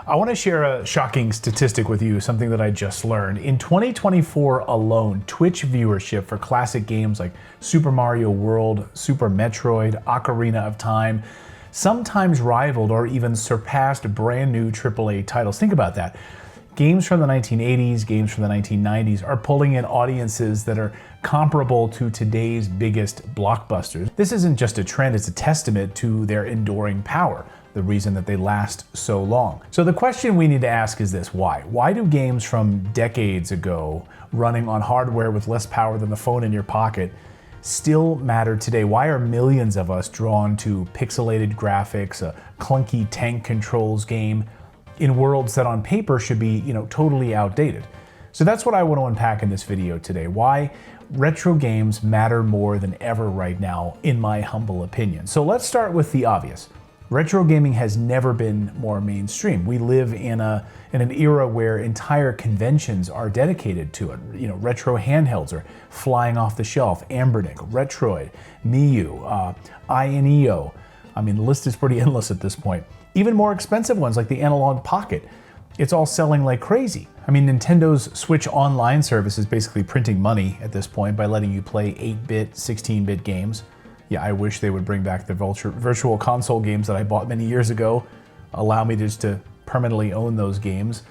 I want to share a shocking statistic with you, something that I just learned. In 2024 alone, Twitch viewership for classic games like Super Mario World, Super Metroid, Ocarina of Time, sometimes rivaled or even surpassed brand new AAA titles. Think about that. Games from the 1980s, games from the 1990s are pulling in audiences that are comparable to today's biggest blockbusters. This isn't just a trend, it's a testament to their enduring power, the reason that they last so long. So the question we need to ask is this: why? Why do games from decades ago, running on hardware with less power than the phone in your pocket, still matter today? Why are millions of us drawn to pixelated graphics, a clunky tank controls game, in worlds that on paper should be, totally outdated? So that's what I want to unpack in this video today. Why retro games matter more than ever right now, in my humble opinion. So let's start with the obvious. Retro gaming has never been more mainstream. We live in an era where entire conventions are dedicated to it. Retro handhelds are flying off the shelf. Ambernick, Retroid, Miu, INEO. I mean, the list is pretty endless at this point. Even more expensive ones like the Analog Pocket. It's all selling like crazy. I mean, Nintendo's Switch Online service is basically printing money at this point by letting you play 8-bit, 16-bit games. Yeah, I wish they would bring back the virtual console games that I bought many years ago. Allow me just to permanently own those games.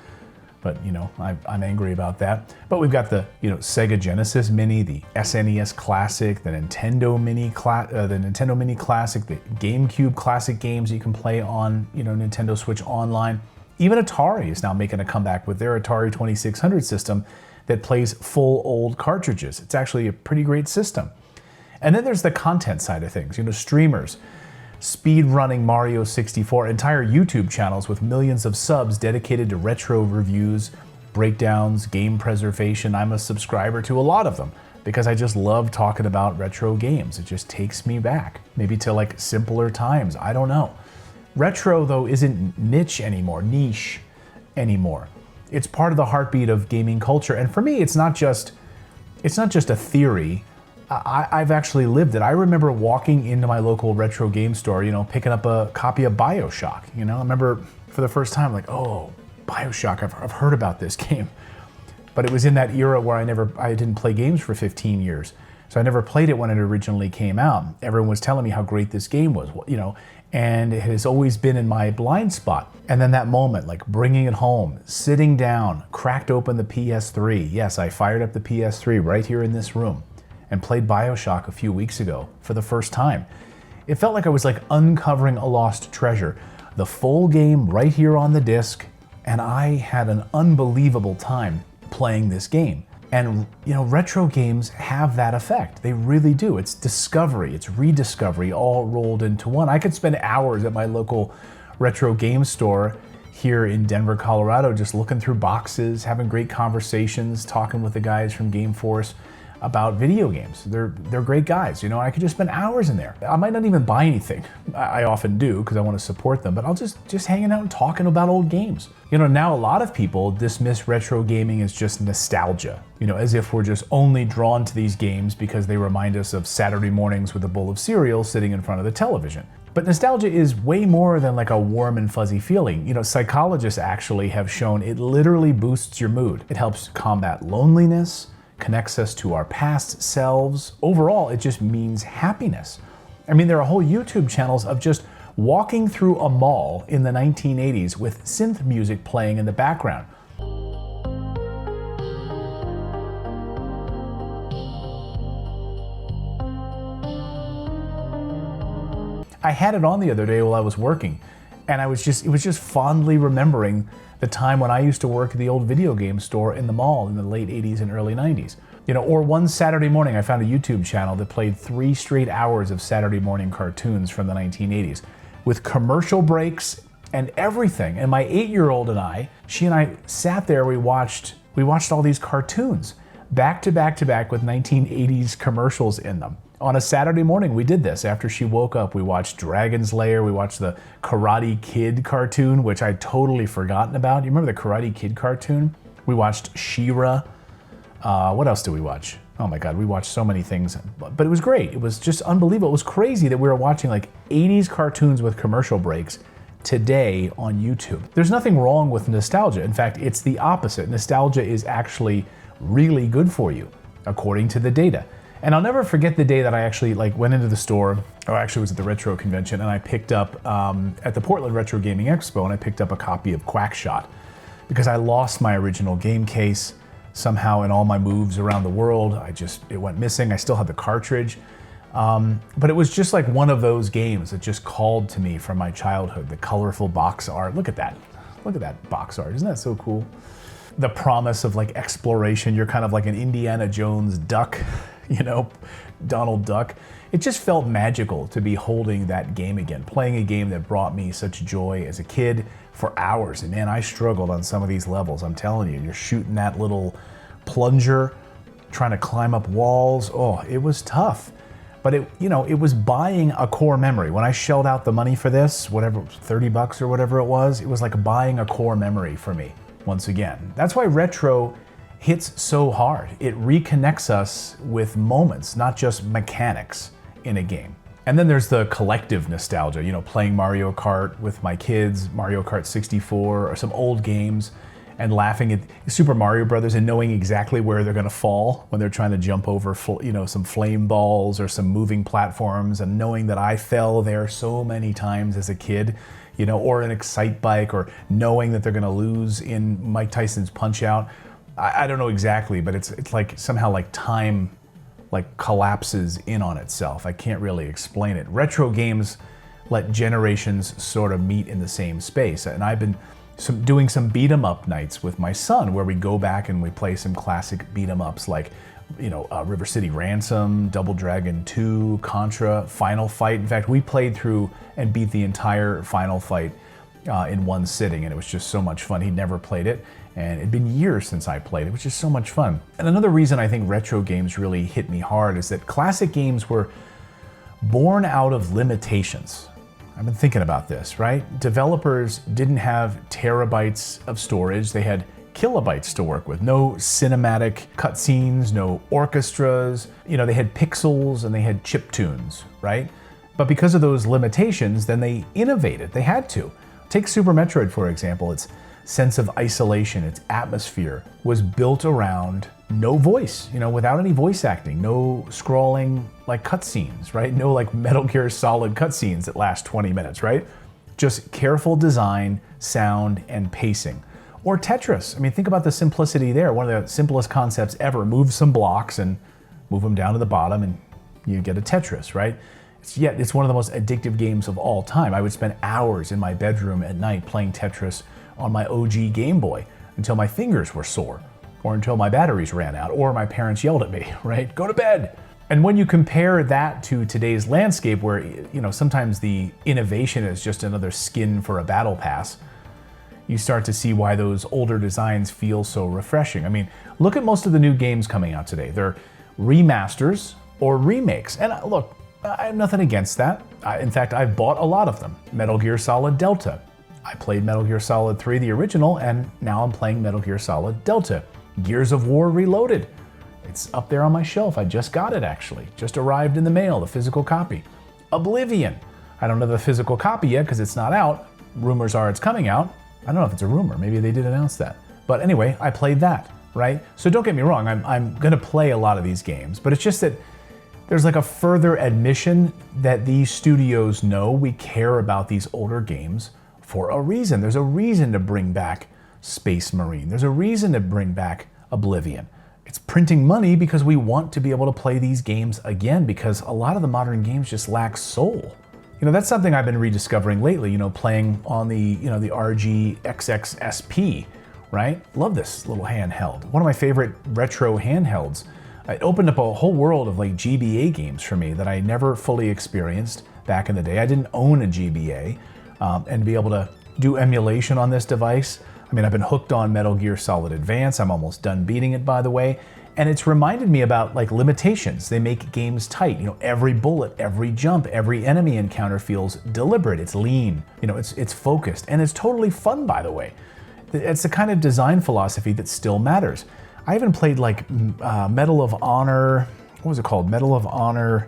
But, I'm angry about that. But we've got the, Sega Genesis Mini, the SNES Classic, the Nintendo Mini Classic, the GameCube Classic games you can play on, Nintendo Switch Online. Even Atari is now making a comeback with their Atari 2600 system that plays full old cartridges. It's actually a pretty great system. And then there's the content side of things, streamers, speed-running Mario 64, entire YouTube channels with millions of subs dedicated to retro reviews, breakdowns, game preservation. I'm a subscriber to a lot of them because I just love talking about retro games. It just takes me back, maybe to like simpler times, I don't know. Retro, though, isn't niche anymore. It's part of the heartbeat of gaming culture. And for me, it's not just a theory. I've actually lived it. I remember walking into my local retro game store, picking up a copy of BioShock. I remember for the first time, like, oh, BioShock, I've heard about this game. But it was in that era where I didn't play games for 15 years. So I never played it when it originally came out. Everyone was telling me how great this game was, and it has always been in my blind spot. And then that moment, like bringing it home, sitting down, cracked open the PS3. Yes, I fired up the PS3 right here in this room and played BioShock a few weeks ago for the first time. It felt like I was like uncovering a lost treasure. The full game right here on the disc, and I had an unbelievable time playing this game. And retro games have that effect. They really do. It's discovery, it's rediscovery, all rolled into one. I could spend hours at my local retro game store here in Denver, Colorado, just looking through boxes, having great conversations, talking with the guys from Game Force about video games. They're great guys, I could just spend hours in there. I might not even buy anything. I often do because I want to support them, but I'll just hanging out and talking about old games. Now a lot of people dismiss retro gaming as just nostalgia, as if we're just only drawn to these games because they remind us of Saturday mornings with a bowl of cereal sitting in front of the television. But nostalgia is way more than like a warm and fuzzy feeling. Psychologists actually have shown it literally boosts your mood. It helps combat loneliness, connects us to our past selves. Overall, it just means happiness. I mean, there are whole YouTube channels of just walking through a mall in the 1980s with synth music playing in the background. I had it on the other day while I was working, and it was just fondly remembering the time when I used to work at the old video game store in the mall in the late 80s and early 90s. Or one Saturday morning, I found a YouTube channel that played 3 straight hours of Saturday morning cartoons from the 1980s with commercial breaks and everything. And my 8-year-old and she and I sat there, we watched all these cartoons back to back to back with 1980s commercials in them. On a Saturday morning, we did this. After she woke up, we watched Dragon's Lair, we watched the Karate Kid cartoon, which I'd totally forgotten about. You remember the Karate Kid cartoon? We watched She-Ra. What else did we watch? Oh my God, we watched so many things, but it was great. It was just unbelievable. It was crazy that we were watching like 80s cartoons with commercial breaks today on YouTube. There's nothing wrong with nostalgia. In fact, it's the opposite. Nostalgia is actually really good for you, according to the data. And I'll never forget the day that I actually went into the store, or actually was at the Retro Convention, and I picked up, at the Portland Retro Gaming Expo, and I picked up a copy of Quackshot, because I lost my original game case somehow in all my moves around the world. It went missing. I still had the cartridge. But it was just like one of those games that just called to me from my childhood. The colorful box art. Look at that. Look at that box art. Isn't that so cool? The promise of exploration. You're kind of like an Indiana Jones duck, Donald Duck. It just felt magical to be holding that game again, playing a game that brought me such joy as a kid for hours. And man, I struggled on some of these levels. I'm telling you, you're shooting that little plunger, trying to climb up walls. Oh, it was tough. But it was buying a core memory. When I shelled out the money for this, whatever, $30 or whatever it was like buying a core memory for me once again. That's why retro hits so hard. It reconnects us with moments, not just mechanics in a game. And then there's the collective nostalgia, playing Mario Kart with my kids, Mario Kart 64, or some old games, and laughing at Super Mario Brothers and knowing exactly where they're gonna fall when they're trying to jump over, some flame balls or some moving platforms, and knowing that I fell there so many times as a kid, or an Excite Bike, or knowing that they're gonna lose in Mike Tyson's Punch-Out. I don't know exactly, but it's like somehow time collapses in on itself. I can't really explain it. Retro games let generations sort of meet in the same space, and I've been doing some beat 'em up nights with my son, where we go back and we play some classic beat 'em ups like, River City Ransom, Double Dragon 2, Contra, Final Fight. In fact, we played through and beat the entire Final Fight in one sitting, and it was just so much fun. He'd never played it, and it'd been years since I played it, which is so much fun. And another reason I think retro games really hit me hard is that classic games were born out of limitations. I've been thinking about this, right? Developers didn't have terabytes of storage, they had kilobytes to work with. No cinematic cutscenes, no orchestras, they had pixels and they had chiptunes, right? But because of those limitations, then they innovated, they had to. Take Super Metroid, for example. Its sense of isolation, its atmosphere was built around no voice, without any voice acting, no scrolling cutscenes, right? No Metal Gear Solid cutscenes that last 20 minutes, right? Just careful design, sound, and pacing. Or Tetris. I mean, think about the simplicity there. One of the simplest concepts ever. Move some blocks and move them down to the bottom and you get a Tetris, right? Yet it's one of the most addictive games of all time. I would spend hours in my bedroom at night playing Tetris on my OG Game Boy until my fingers were sore, or until my batteries ran out, or my parents yelled at me, right? Go to bed. And when you compare that to today's landscape where, sometimes the innovation is just another skin for a battle pass, you start to see why those older designs feel so refreshing. I mean, look at most of the new games coming out today. They're remasters or remakes. And look, I have nothing against that. In fact, I've bought a lot of them. Metal Gear Solid Delta. I played Metal Gear Solid 3, the original, and now I'm playing Metal Gear Solid Delta. Gears of War Reloaded. It's up there on my shelf. I just got it, actually. Just arrived in the mail, the physical copy. Oblivion. I don't know the physical copy yet because it's not out. Rumors are it's coming out. I don't know if it's a rumor. Maybe they did announce that. But anyway, I played that, right? So don't get me wrong. I'm going to play a lot of these games, but it's just that there's a further admission that these studios know we care about these older games for a reason. There's a reason to bring back Space Marine. There's a reason to bring back Oblivion. It's printing money because we want to be able to play these games again, because a lot of the modern games just lack soul. That's something I've been rediscovering lately, playing on the, the RG XXSP, right? Love this little handheld. One of my favorite retro handhelds. It opened up a whole world of GBA games for me that I never fully experienced back in the day. I didn't own a GBA, and be able to do emulation on this device. I mean, I've been hooked on Metal Gear Solid Advance. I'm almost done beating it, by the way. And it's reminded me about limitations. They make games tight. Every bullet, every jump, every enemy encounter feels deliberate. It's lean. It's focused, and it's totally fun, by the way. It's the kind of design philosophy that still matters. I even played Medal of Honor. What was it called? Medal of Honor.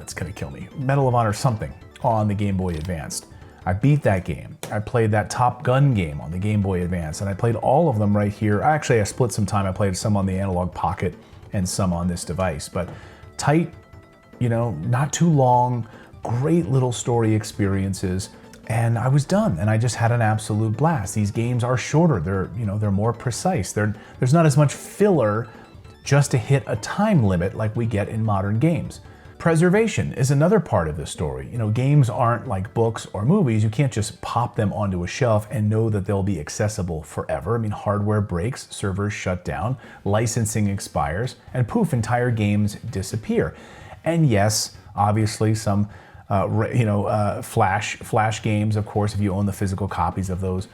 It's gonna kill me. Medal of Honor something on the Game Boy Advanced. I beat that game. I played that Top Gun game on the Game Boy Advance, and I played all of them right here. Actually, I split some time. I played some on the Analog Pocket and some on this device, but tight, not too long, great little story experiences, and I was done, and I just had an absolute blast. These games are shorter. They're more precise. There's not as much filler just to hit a time limit like we get in modern games. Preservation is another part of this story. Games aren't like books or movies. You can't just pop them onto a shelf and know that they'll be accessible forever. Hardware breaks, servers shut down, licensing expires, and poof, entire games disappear. And yes, obviously some flash games, of course, if you own the physical copies of those,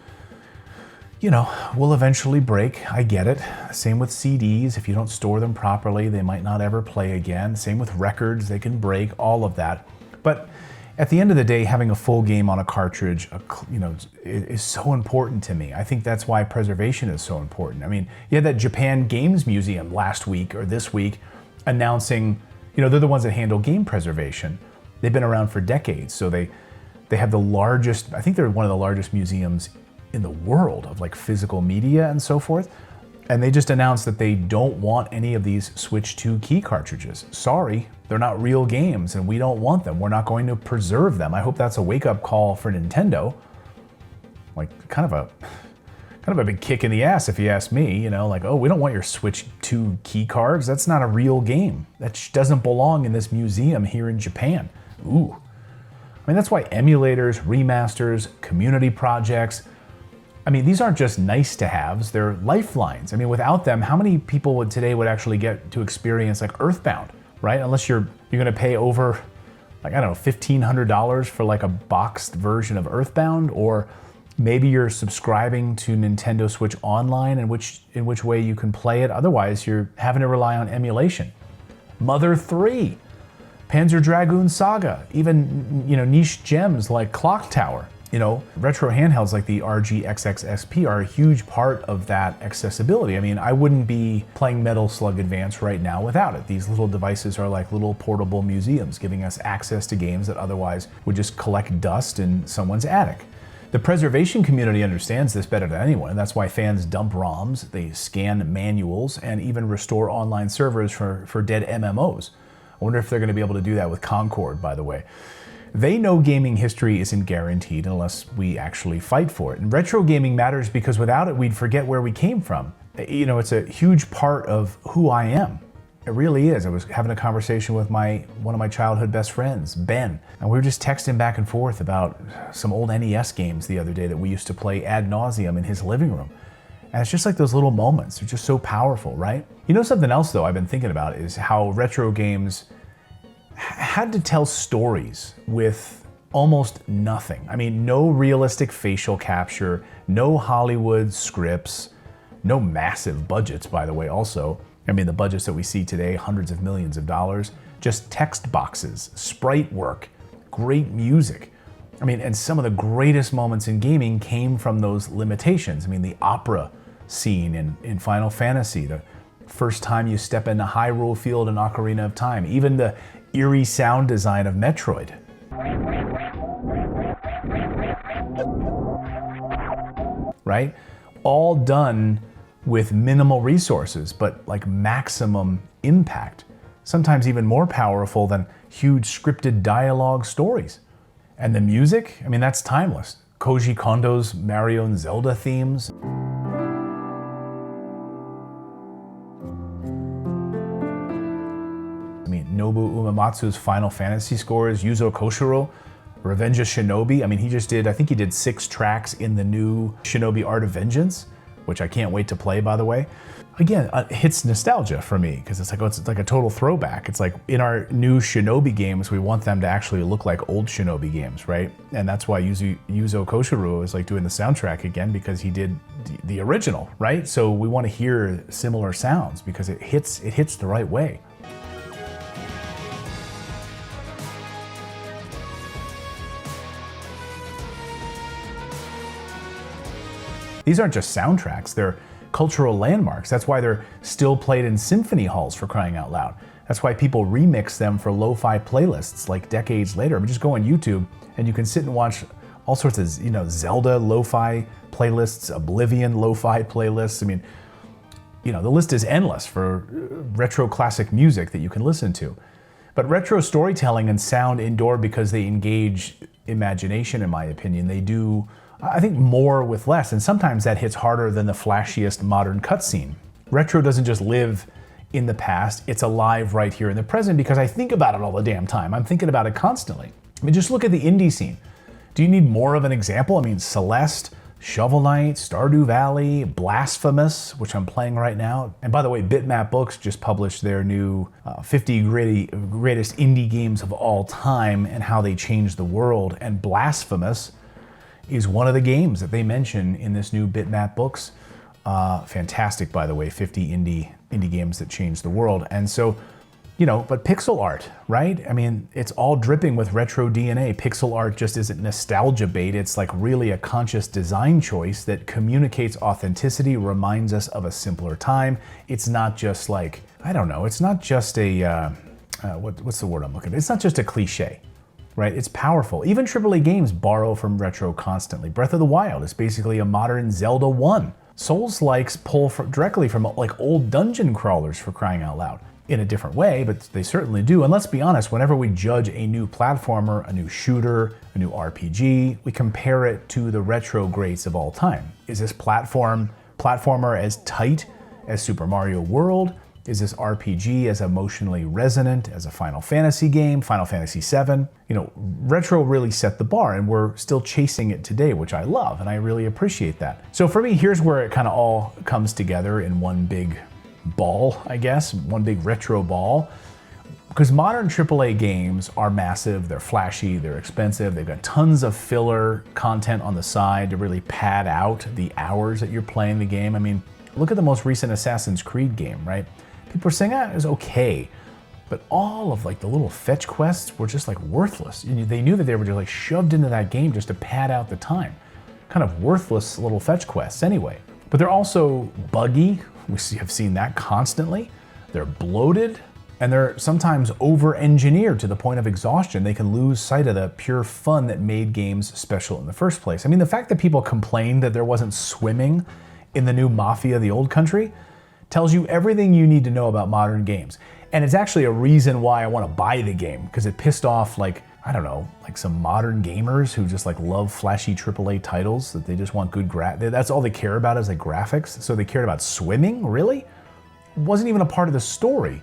will eventually break. I get it. Same with CDs. If you don't store them properly, they might not ever play again. Same with records. They can break, all of that. But at the end of the day, having a full game on a cartridge, is so important to me. I think that's why preservation is so important. You had that Japan Games Museum last week or this week announcing, they're the ones that handle game preservation. They've been around for decades. So they have the largest, I think they're one of the largest museums in the world of physical media and so forth. And they just announced that they don't want any of these Switch 2 key cartridges. Sorry, they're not real games and we don't want them. We're not going to preserve them. I hope that's a wake-up call for Nintendo. Kind of a big kick in the ass if you ask me, oh, we don't want your Switch 2 key cards. That's not a real game. That doesn't belong in this museum here in Japan. Ooh. That's why emulators, remasters, community projects, these aren't just nice to haves, they're lifelines. Without them, how many people today would actually get to experience Earthbound, right? Unless you're gonna pay over, $1,500 for a boxed version of Earthbound, or maybe you're subscribing to Nintendo Switch Online, in which way you can play it. Otherwise, you're having to rely on emulation. Mother 3, Panzer Dragoon Saga, even niche gems like Clock Tower. Retro handhelds like the RG XXSP are a huge part of that accessibility. I wouldn't be playing Metal Slug Advance right now without it. These little devices are like little portable museums, giving us access to games that otherwise would just collect dust in someone's attic. The preservation community understands this better than anyone, and that's why fans dump ROMs, they scan manuals, and even restore online servers for dead MMOs. I wonder if they're going to be able to do that with Concord, by the way. They know gaming history isn't guaranteed unless we actually fight for it. And retro gaming matters because without it, we'd forget where we came from. It's a huge part of who I am. It really is. I was having a conversation with one of my childhood best friends, Ben, and we were just texting back and forth about some old NES games the other day that we used to play ad nauseum in his living room. And it's just those little moments. They're just so powerful, right? Something else, though, I've been thinking about is how retro games had to tell stories with almost nothing. No realistic facial capture, no Hollywood scripts, no massive budgets, by the way, also. The budgets that we see today, hundreds of millions of dollars, just text boxes, sprite work, great music. And some of the greatest moments in gaming came from those limitations. The opera scene in Final Fantasy, the first time you step into Hyrule Field in Ocarina of Time, even the eerie sound design of Metroid. Right? All done with minimal resources, but maximum impact. Sometimes even more powerful than huge scripted dialogue stories. And the music, that's timeless. Koji Kondo's Mario and Zelda themes. Nobu Uematsu's Final Fantasy scores, Yuzo Koshiro, Revenge of Shinobi. I think he did 6 tracks in the new Shinobi Art of Vengeance, which I can't wait to play, by the way. Again, it hits nostalgia for me, because it's like a total throwback. It's in our new Shinobi games, we want them to actually look like old Shinobi games, right? And that's why Yuzo Koshiro is doing the soundtrack again, because he did the original, right? So we want to hear similar sounds because it hits the right way. These aren't just soundtracks, they're cultural landmarks. That's why they're still played in symphony halls, for crying out loud. That's why people remix them for lo-fi playlists decades later. Just go on YouTube and you can sit and watch all sorts of, Zelda lo-fi playlists, Oblivion lo-fi playlists. I mean, the list is endless for retro classic music that you can listen to. But retro storytelling and sound endure because they engage imagination, in my opinion. They do, I think, more with less, and sometimes that hits harder than the flashiest modern cutscene. Retro doesn't just live in the past, it's alive right here in the present because I think about it all the damn time. I'm thinking about it constantly. I mean, just look at the indie scene. Do you need more of an example? I mean, Celeste, Shovel Knight, Stardew Valley, Blasphemous, which I'm playing right now. And by the way, Bitmap Books just published their new 50 greatest indie games of all time and how they changed the world. And Blasphemous is one of the games that they mention in this new Bitmap Books. Fantastic, by the way, 50 indie games that changed the world. And so, but pixel art, right? I mean, it's all dripping with retro DNA. Pixel art just isn't nostalgia bait. It's like really a conscious design choice that communicates authenticity, reminds us of a simpler time. It's not just like, I don't know, it's not just a, what's the word I'm looking at? It's not just a cliche, right? It's powerful. Even AAA games borrow from retro constantly. Breath of the Wild is basically a modern Zelda 1. Souls-likes pull directly from like old dungeon crawlers, for crying out loud. In a different way, but they certainly do. And let's be honest, whenever we judge a new platformer, a new shooter, a new RPG, we compare it to the retro greats of all time. Is this platformer as tight as Super Mario World? Is this RPG as emotionally resonant as a Final Fantasy game, Final Fantasy VII? Retro really set the bar, and we're still chasing it today, which I love, and I really appreciate that. So for me, here's where it kind of all comes together in one big ball, I guess, one big retro ball. Because modern AAA games are massive, they're flashy, they're expensive, they've got tons of filler content on the side to really pad out the hours that you're playing the game. I mean, look at the most recent Assassin's Creed game, right? People are saying, it was okay. But all of like the little fetch quests were just like worthless. They knew that they were just like shoved into that game just to pad out the time. Kind of worthless little fetch quests anyway. But they're also buggy. We have seen that constantly. They're bloated, and they're sometimes over-engineered to the point of exhaustion. They can lose sight of the pure fun that made games special in the first place. I mean, the fact that people complained that there wasn't swimming in the new Mafia: The Old Country tells you everything you need to know about modern games. And it's actually a reason why I want to buy the game, because it pissed off some modern gamers who just like love flashy AAA titles, that they just want good that's all they care about is like graphics. So they cared about swimming, really? It wasn't even a part of the story.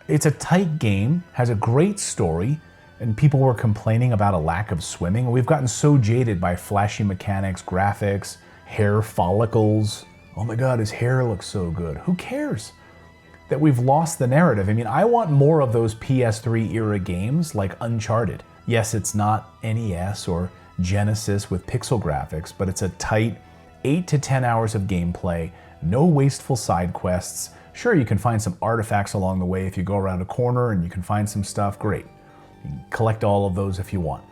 It's a tight game, has a great story, and people were complaining about a lack of swimming. We've gotten so jaded by flashy mechanics, graphics, hair follicles. Oh my God, his hair looks so good. Who cares? That we've lost the narrative. I mean, I want more of those PS3 era games like Uncharted. Yes, it's not NES or Genesis with pixel graphics, but it's a tight 8 to 10 hours of gameplay, no wasteful side quests. Sure, you can find some artifacts along the way if you go around a corner and you can find some stuff, great. You can collect all of those if you want.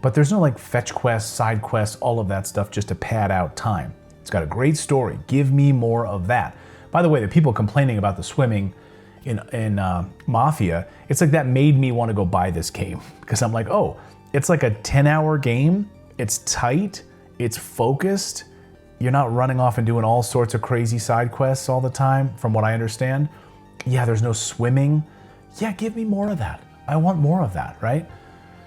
But there's no like fetch quests, side quests, all of that stuff just to pad out time. It's got a great story. Give me more of that. By the way, the people complaining about the swimming in Mafia, it's like that made me want to go buy this game, because I'm like, oh, it's like a 10-hour game, it's tight, it's focused, you're not running off and doing all sorts of crazy side quests all the time, from what I understand. Yeah, there's no swimming. Yeah, give me more of that. I want more of that, right?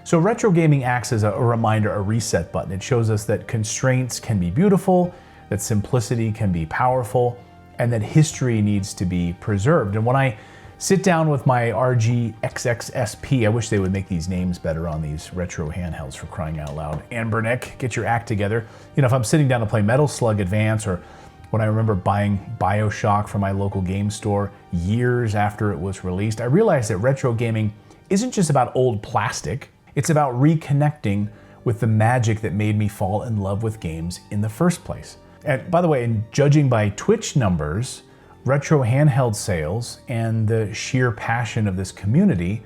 So retro gaming acts as a reminder, a reset button. It shows us that constraints can be beautiful, that simplicity can be powerful, and that history needs to be preserved. And when I sit down with my RG XXSP, I wish they would make these names better on these retro handhelds, for crying out loud. Ambernick, get your act together. If I'm sitting down to play Metal Slug Advance, or when I remember buying BioShock from my local game store years after it was released, I realized that retro gaming isn't just about old plastic, it's about reconnecting with the magic that made me fall in love with games in the first place. And by the way, in judging by Twitch numbers, retro handheld sales, and the sheer passion of this community,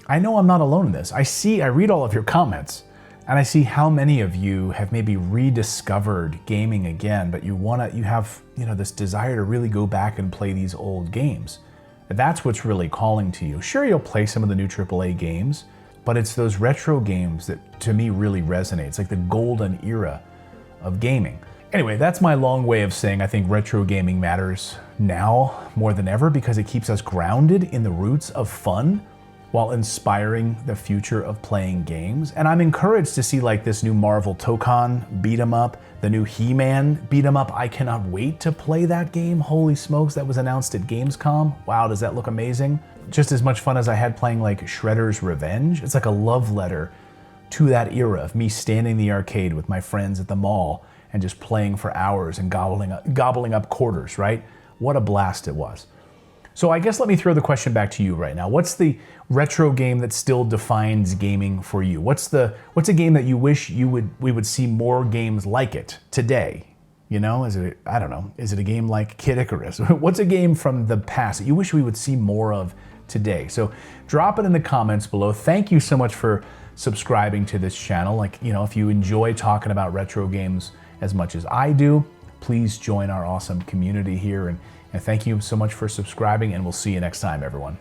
I know I'm not alone in this. I read all of your comments, and I see how many of you have maybe rediscovered gaming again, but you have this desire to really go back and play these old games. That's what's really calling to you. Sure, you'll play some of the new AAA games, but it's those retro games that to me really resonate. It's like the golden era of gaming. Anyway, that's my long way of saying I think retro gaming matters now more than ever because it keeps us grounded in the roots of fun while inspiring the future of playing games. And I'm encouraged to see like this new Marvel Tokon beat 'em up, the new He-Man beat 'em up. I cannot wait to play that game. Holy smokes, that was announced at Gamescom. Wow, does that look amazing? Just as much fun as I had playing like Shredder's Revenge. It's like a love letter to that era of me standing in the arcade with my friends at the mall and just playing for hours and gobbling up quarters, right? What a blast it was. So I guess let me throw the question back to you right now. What's the retro game that still defines gaming for you? What's a game that you wish we would see more games like it today? You know, I don't know, is it a game like Kid Icarus? What's a game from the past that you wish we would see more of today? So drop it in the comments below. Thank you so much for subscribing to this channel. Like, you know, if you enjoy talking about retro games as much as I do, please join our awesome community here. And thank you so much for subscribing, and we'll see you next time, everyone.